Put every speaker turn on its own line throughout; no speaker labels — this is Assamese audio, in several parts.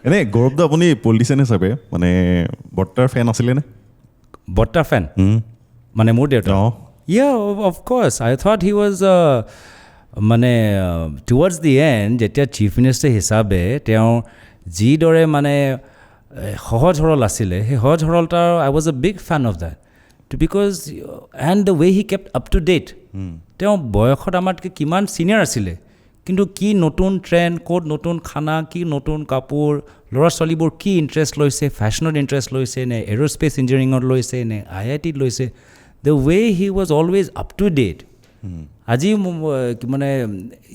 এনে গৌৰৱ দা আপুনি পলিটিচিয়ান হিচাপে মানে বৰ্তাৰ ফেন আছিলে নে?
বৰ্তাৰ ফেন মানে মোৰ দেউতা of course I thought he was মানে টুৱাৰ্ডছ দি এণ্ড যেতিয়া চিফ মিনিষ্টাৰ হিচাপে তেওঁ যিদৰে মানে সহজ সৰল আছিলে সেই সহজ সৰলতাৰ I was a big fan of that because and the way he kept up to date তেওঁ বয়সত আমাতকৈ কিমান ছিনিয়ৰ আছিলে কিন্তু কি নতুন ট্ৰেণ্ড ক'ত নতুন খানা কি নতুন কাপোৰ ল'ৰা ছোৱালীবোৰ কি ইণ্টাৰেষ্ট লৈছে ফেশ্বনত ইণ্টাৰেষ্ট লৈছে নে এৰ'স্পেচ ইঞ্জিনিয়াৰিঙত লৈছে নে IITত লৈছে the way he was always up to date আজি মানে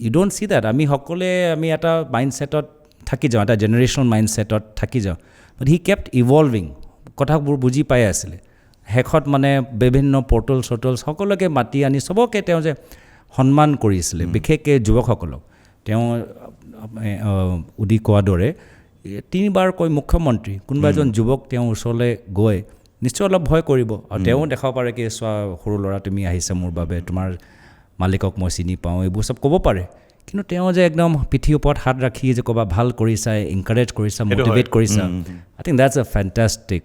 ইউ ডোণ্ট চি দেট আমি সকলোৱে আমি এটা মাইণ্ডছেটত থাকি যাওঁ এটা জেনেৰেশ্যনেল মাইণ্ডছেটত থাকি যাওঁ বাট হি কেপ্ট ইভলভিং কথাবোৰ বুজি পাই আছিলে শেষত মানে বিভিন্ন পৰ্টেল সকলোকে মাতি আনি চবকে তেওঁ যে সন্মান কৰিছিলে বিশেষকৈ যুৱকসকলক তেওঁ উদি কোৱাৰ দৰে 3 বাৰ কৈ মুখ্যমন্ত্ৰী কোনোবা এজন যুৱক তেওঁৰ ওচৰলৈ গৈ নিশ্চয় অলপ ভয় কৰিব আৰু তেওঁ দেখাব পাৰে কি চোৱা সৰু ল'ৰা তুমি আহিছা মোৰ বাবে তোমাৰ মালিকক মই চিনি পাওঁ এইবোৰ চব ক'ব পাৰে কিন্তু তেওঁ যে একদম পিঠিৰ ওপৰত হাত ৰাখি যে ক'বা ভাল কৰিছা এনকাৰেজ কৰিছা মটিভেট কৰিছা আই think that's A fantastic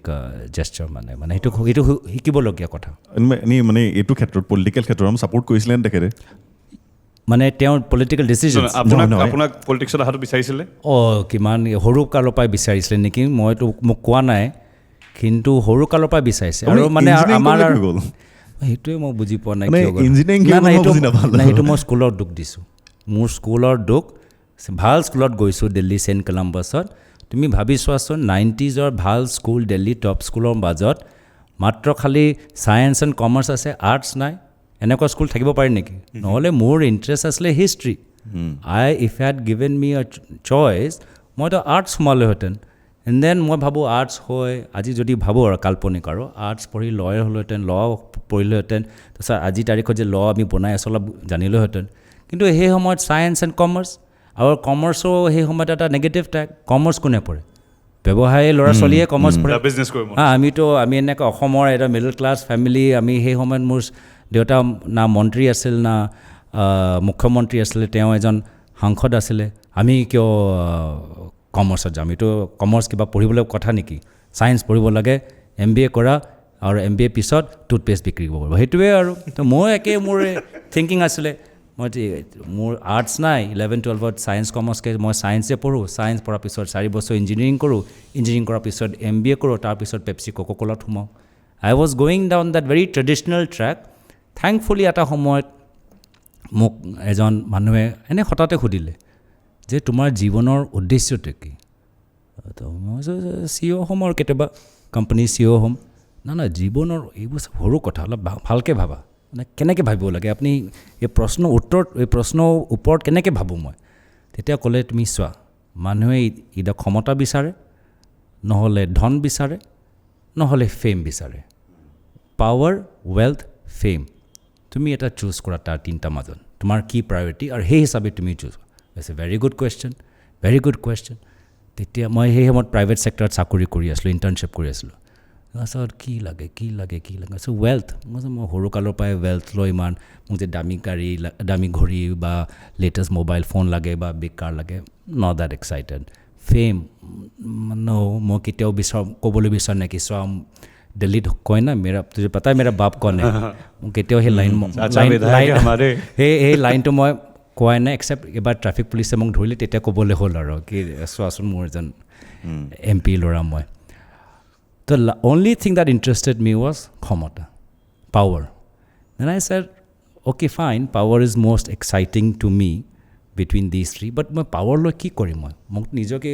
gesture মানে সেইটো শিকিবলগীয়া কথা
মানে এইটো ক্ষেত্ৰত পলিটিকেল ক্ষেত্ৰত ছাপোৰ্ট কৰিছিলে নে তেখেতে
মানে তেওঁৰ পলিটিকেল ডিচিজন
আপোনাক পলিটিক্সত অহাটো বিচাৰিছিলে
কিমান সৰু কালৰ পৰাই বিচাৰিছিলে নেকি মইতো মোক কোৱা নাই কিন্তু সৰু কালৰ পৰাই বিচাৰিছে আৰু মানে আমাৰ সেইটোৱে মই বুজি পোৱা নাই সেইটো মই স্কুলৰ দুখ দিছোঁ মোৰ স্কুলৰ দুখ ভাল স্কুলত গৈছোঁ দিল্লী চেণ্ট কলম্বাছত তুমি ভাবি চোৱাচোন 90sৰ ভাল স্কুল দিল্লী টপ স্কুলৰ মাজত মাত্ৰ খালি ছায়েন্স এণ্ড কমাৰ্চ আছে আৰ্টছ নাই এনেকুৱা স্কুল থাকিব পাৰে নেকি নহ'লে মোৰ ইণ্টাৰেষ্ট আছিলে history if head given me a choice মইতো আৰ্টছ সোমালোহেঁতেন এণ্ড দেন মই ভাবোঁ আৰ্টছ হয় আজি যদি ভাবোঁ আৰু কাল্পনিক আৰু আৰ্টছ পঢ়ি লয়াৰ হ'লোহেঁতেন ল পঢ়িলোহেঁতেন তাৰপিছত আজিৰ তাৰিখত যে ল আমি বনাই আছোঁ অলপ জানিলোহেঁতেন কিন্তু সেই সময়ত ছায়েন্স এণ্ড কমাৰ্চ আৰু কমাৰ্চো সেই সময়ত এটা নেগেটিভ টেগ কমাৰ্চ কোনে পঢ়ে ব্যৱসায়ী ল'ৰা ছোৱালীয়ে কমাৰ্চ পঢ়ে আমি এনেকৈ অসমৰ এটা মিডল ক্লাছ ফেমিলি আমি সেই সময়ত মোৰ দেউতা না মন্ত্ৰী আছিল না মুখ্যমন্ত্ৰী আছিলে তেওঁ এজন সাংসদ আছিলে আমি কিয় কমাৰ্চত যাম এইটো কমাৰ্চ কিবা পঢ়িবলৈ কথা নেকি ছায়েন্স পঢ়িব লাগে MBA কৰা আৰু MBA পিছত টুথপেষ্ট বিক্ৰী কৰিব পাৰিব সেইটোৱে আৰু তো মই মোৰ থিংকিং আছিলে মোৰ আৰ্টছ নাই 11-12ত ছায়েন্স কমাৰ্চকৈ মই ছায়েন্সে পঢ়োঁ ছায়েন্স পঢ়াৰ পিছত 4 বছৰ ইঞ্জিনিয়াৰিং কৰোঁ ইঞ্জিনিয়াৰিং কৰাৰ পিছত MBA কৰোঁ তাৰপিছত পেপচি কোকাকোলাত সোমাওঁ I was going down that very traditional track thankfully এটা সময়ত মোক এজন মানুহে এনে হঠাতে সুধিলে যে তোমাৰ জীৱনৰ উদ্দেশ্যটো কি তো মই CEO হ'ম আৰু কেতিয়াবা কোম্পানী CEO হ'ম না জীৱনৰ এইবোৰ সৰু কথা অলপ ভালকৈ ভাবা মানে কেনেকৈ ভাবিব লাগে আপুনি এই প্ৰশ্নৰ ওপৰত কেনেকৈ ভাবোঁ মই তেতিয়া ক'লে তুমি চোৱা মানুহে ইদা ক্ষমতা বিচাৰে নহ'লে ধন বিচাৰে নহ'লে ফেম বিচাৰে পাৱাৰ ৱেল্থ ফেম তুমি এটা চুজ কৰা তাৰ 3টা মাজত তোমাৰ কি প্ৰায়ৰিটি আৰু সেই হিচাপে তুমি choose it's a very good question তেতিয়া মই সেই সময়ত প্ৰাইভেট ছেক্টৰত চাকৰি কৰি আছিলোঁ ইণ্টাৰ্ণশ্বিপ কৰি আছিলোঁ তাৰপিছত কি লাগে চ' ৱেল্থ মই সৰু কালৰ পৰাই ৱেল্থ লৈ ইমান মোক যে দামী ঘড়ী বা লেটেষ্ট মোবাইল ফোন লাগে বা বিগ কাৰ লাগে নট দেট এক্সাইটেড ফেম মই কেতিয়াও ক'বলৈ বিচাৰোঁ নেকি চোৱা দিল্লীত কয় না তুঝে পতা মেৰা বাপ কন হে মই কেতিয়াও সেই সেই লাইনটো মই কোৱাই নাই এক্সেপ্ট এবাৰ ট্ৰাফিক পুলিচে মোক ধৰিলে তেতিয়া ক'বলৈ হ'ল আৰু কি চোৱাচোন মোৰ এজন MP ল'ৰা মই The only thing that interested me was ক্ষমতা, power. Then I said, okay, fine, power is most exciting to me between these 3, but মই power লৈ কি কৰিম মোক নিজকে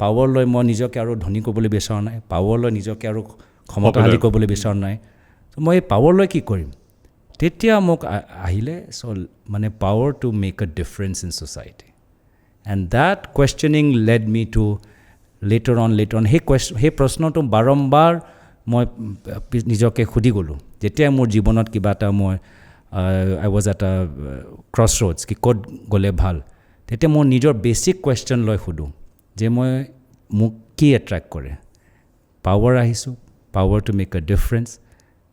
power লৈ মই নিজকে আৰু ধনী কৰিবলৈ বিচৰা নাই, power লৈ নিজকে আৰু ক্ষমতাশালী কৰিবলৈ বিচৰা নাই, so মই power লৈ কি কৰিম তেতিয়া মোক আহিলে মানে power to make a difference in society. And that questioning led me to later on সেই প্ৰশ্নটো বাৰম্বাৰ মই নিজকে সুধি গ'লোঁ যেতিয়া মোৰ জীৱনত কিবা এটা মই আই ৱাজ এট আ ক্ৰছ ৰোডছ কি ক'ত গ'লে ভাল তেতিয়া মই নিজৰ বেছিক কুৱেশ্যন লৈ সোধোঁ যে মোক কি এট্ৰেক্ট কৰে পাৱাৰ আহিছোঁ power to make a difference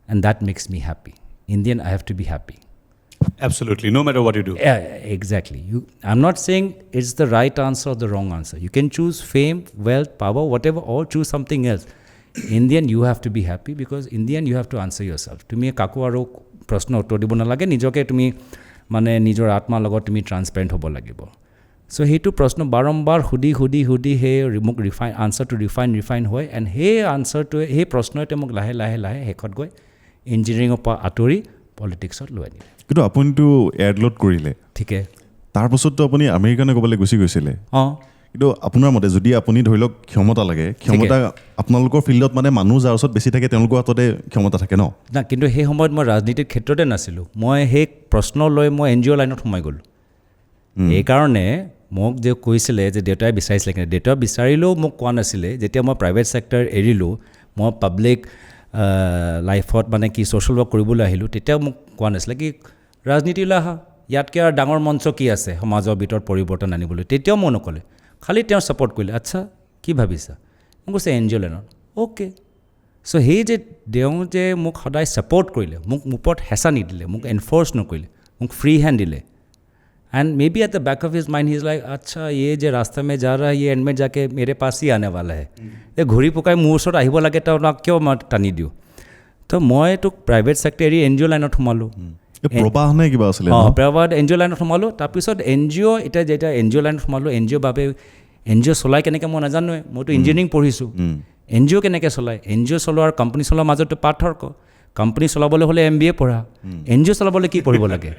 and that makes me happy in the end I have to be happy
Absolutely, no matter what you do.
Yeah, exactly. I'm not saying it's the right answer or the wrong answer. You can choose fame, wealth, power, whatever, or choose something else. In the end, you have to be happy because in the end, you have to answer yourself. তুমি কাকো আৰু প্ৰশ্ন উত্তৰ দিব নালাগে নিজকে তুমি মানে নিজৰ আত্মাৰ লগত তুমি ট্ৰান্সপেৰেণ্ট হ'ব লাগিব সো সেইটো প্ৰশ্ন বাৰম্বাৰ সুধি সেই মোক আনচাৰটো ৰিফাইন হয় এণ্ড সেই আনচাৰটোৱে সেই প্ৰশ্নটোৱে মোক লাহে শেষত গৈ ইঞ্জিনিয়াৰিঙৰ পৰা আঁতৰি পলিটিক্সত লৈ আনিলে
কিন্তু আপুনিতো এয়াৰলোড কৰিলে
ঠিকে
তাৰপাছততো আপুনি আমেৰিকানে ক'বলৈ গুচি গৈছিলে
অঁ
কিন্তু আপোনাৰ মতে যদি আপুনি ধৰি লওক ক্ষমতা লাগে ক্ষমতা আপোনালোকৰ ফিল্ডত মানে মানুহ যাৰ ওচৰত বেছি থাকে তেওঁলোকৰ হাততে ক্ষমতা থাকে ন
না কিন্তু সেই সময়ত মই ৰাজনীতিৰ ক্ষেত্ৰতে নাছিলোঁ মই সেই প্ৰশ্ন লৈ মই এন জি অ' লাইনত সোমাই গ'লোঁ এইকাৰণে মোক যে কৈছিলে যে দেউতাই বিচাৰিছিলে কিন্তু দেউতাই বিচাৰিলেও মোক কোৱা নাছিলে যেতিয়া মই প্ৰাইভেট ছেক্টৰ এৰিলোঁ মই পাব্লিক লাইফত মানে কি ছ'চিয়েল ৱৰ্ক কৰিবলৈ আহিলোঁ তেতিয়া মোক কোৱা নাছিলে কি ৰাজনীতিলৈ আহা ইয়াতকৈ আৰু ডাঙৰ মঞ্চ কি আছে সমাজৰ ভিতৰত পৰিৱৰ্তন আনিবলৈ তেতিয়াও মই নক'লে খালি তেওঁ ছাপৰ্ট কৰিলে আচ্ছা কি ভাবিছা মোক কৈছে এন জি অ' লাইনত অ'কে চ' সেই যে তেওঁ যে মোক সদায় ছাপৰ্ট কৰিলে মোক ওপৰত হেঁচা নিদিলে মোক এনফ'ৰ্চ নকৰিলে মোক ফ্ৰী হেণ্ড দিলে and may be at the back of his mind he is like अच्छा ये जो रास्ते में जा रहा है ये एंड में जाके मेरे पास ही आने वाला है ये घूरी पुकाई মোৰ ওচৰত আহিব লাগে তো কিয় মই টানি দিওঁ তো মই তোক প্ৰাইভেট ছেক্টৰ এৰি এন জি অ' লাইনত সোমালোঁ
প্ৰবাহ নে কিবা আছিলে
অঁ প্ৰবাহ এন জি অ' লাইনত সোমালোঁ তাৰপিছত এন জি অ' এতিয়া যেতিয়া এন জি অ' লাইনত সোমালোঁ এন জি অ' বাবে এন জি অ' চলাই কেনেকৈ মই নাজানোৱে মইতো ইঞ্জিনিয়াৰিং পঢ়িছোঁ এন জি অ' কেনেকৈ চলায় এন জি অ' চলোৱা আৰু কোম্পানী চলোৱাৰ মাজতো পাৰ্থক্য কোম্পানী চলাবলৈ হ'লে MBA পঢ়া এন জি অ' চলাবলৈ কি পঢ়িব লাগে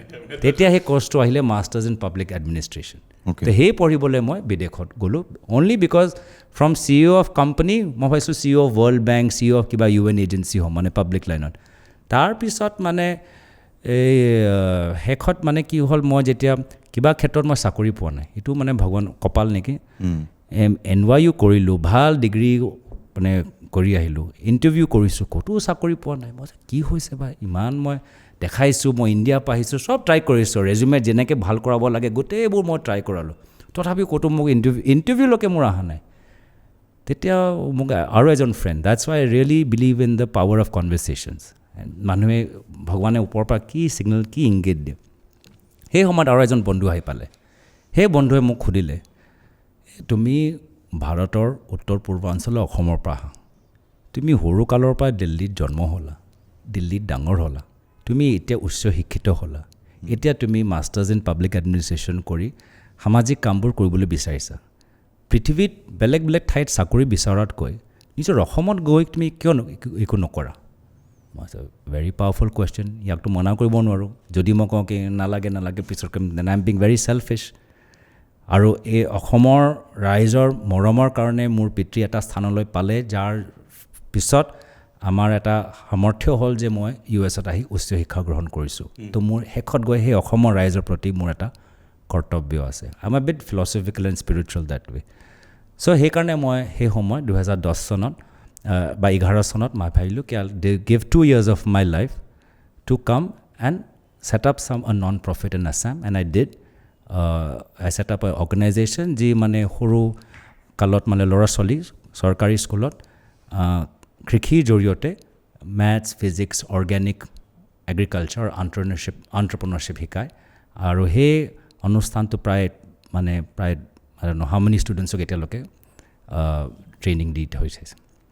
তেতিয়া সেই কৰ্চটো আহিলে মাষ্টাৰ্ছ ইন পাব্লিক এডমিনিষ্ট্ৰেশ্যন তো সেই পঢ়িবলৈ মই বিদেশত গ'লোঁ only because from CEO of company মই ভাবিছোঁ CEO of world bank CEO of কিবা UN এজেঞ্চি হ'ম মানে পাব্লিক লাইনত তাৰপিছত মানে এই শেষত মানে কি হ'ল মই যেতিয়া কিবা ক্ষেত্ৰত মই চাকৰি পোৱা নাই এইটো মানে ভগৱান কপাল নেকি NYU কৰিলোঁ ভাল ডিগ্ৰী মানে কৰি আহিলোঁ ইণ্টাৰভিউ কৰিছোঁ ক'তো চাকৰি পোৱা নাই মই কি হৈছে বা ইমান মই দেখাইছোঁ মই ইণ্ডিয়া পৰা আহিছোঁ চব ট্ৰাই কৰিছোঁ ৰেজিউমে যেনেকৈ ভাল কৰাব লাগে গোটেইবোৰ মই ট্ৰাই কৰালোঁ তথাপিও ক'তো মোক ইণ্টাৰভিউলৈকে মোৰ অহা নাই তেতিয়া মোক আৰু এজন friend that's why I really believe in the power of conversations মানুহে ভগৱানে ওপৰৰ পৰা কি ছিগনেল কি ইংগিত দিয়ে সেই সময়ত আৰু এজন বন্ধু আহি পালে সেই বন্ধুৱে মোক সুধিলে তুমি ভাৰতৰ উত্তৰ পূৰ্বাঞ্চলৰ অসমৰ পৰা আহা তুমি সৰুকালৰ পৰা দিল্লীত জন্ম হ'লা দিল্লীত ডাঙৰ হ'লা তুমি এতিয়া উচ্চ শিক্ষিত হ'লা এতিয়া তুমি মাষ্টাৰ্ছ ইন পাব্লিক এডমিনিষ্ট্ৰেশ্যন কৰি সামাজিক কামবোৰ কৰিবলৈ বিচাৰিছা পৃথিৱীত বেলেগ ঠাইত চাকৰি বিচৰাতকৈ নিজৰ অসমত গৈ তুমি কিয় একো নকৰা মই ভেৰি পাৱাৰফুল কুৱেশ্যন ইয়াকতো মনা কৰিব নোৱাৰোঁ যদি মই কওঁ কি নালাগে পিছত I am being very selfish আৰু এই অসমৰ ৰাইজৰ মৰমৰ কাৰণে মোৰ পিতৃ এটা স্থানলৈ পালে যাৰ পিছত আমাৰ এটা সামৰ্থ্য হ'ল যে মই US আহি উচ্চ শিক্ষা গ্ৰহণ কৰিছোঁ তো মোৰ শেষত গৈ সেই অসমৰ ৰাইজৰ প্ৰতি মোৰ এটা কৰ্তব্য আছে I am a bit philosophical and spiritual that way so' সেইকাৰণে মই সেই সময় 2010 চনত বা 11 চনত মই ভাবিলোঁ কি they give 2 years of my life to come and set up some a non profit in Assam and I did I set up a organisation যি মানে সৰু কালত মানে ল'ৰা ছোৱালী চৰকাৰী স্কুলত কৃষিৰ জৰিয়তে মেথছ ফিজিক্স অৰ্গেনিক এগ্ৰিকালচাৰ এণ্টাৰপ্ৰেনাৰশ্বিপ শিকায় আৰু সেই অনুষ্ঠানটো প্ৰায় হাউ মেনি ষ্টুডেণ্টছক এতিয়ালৈকে ট্ৰেইনিং দি হৈছে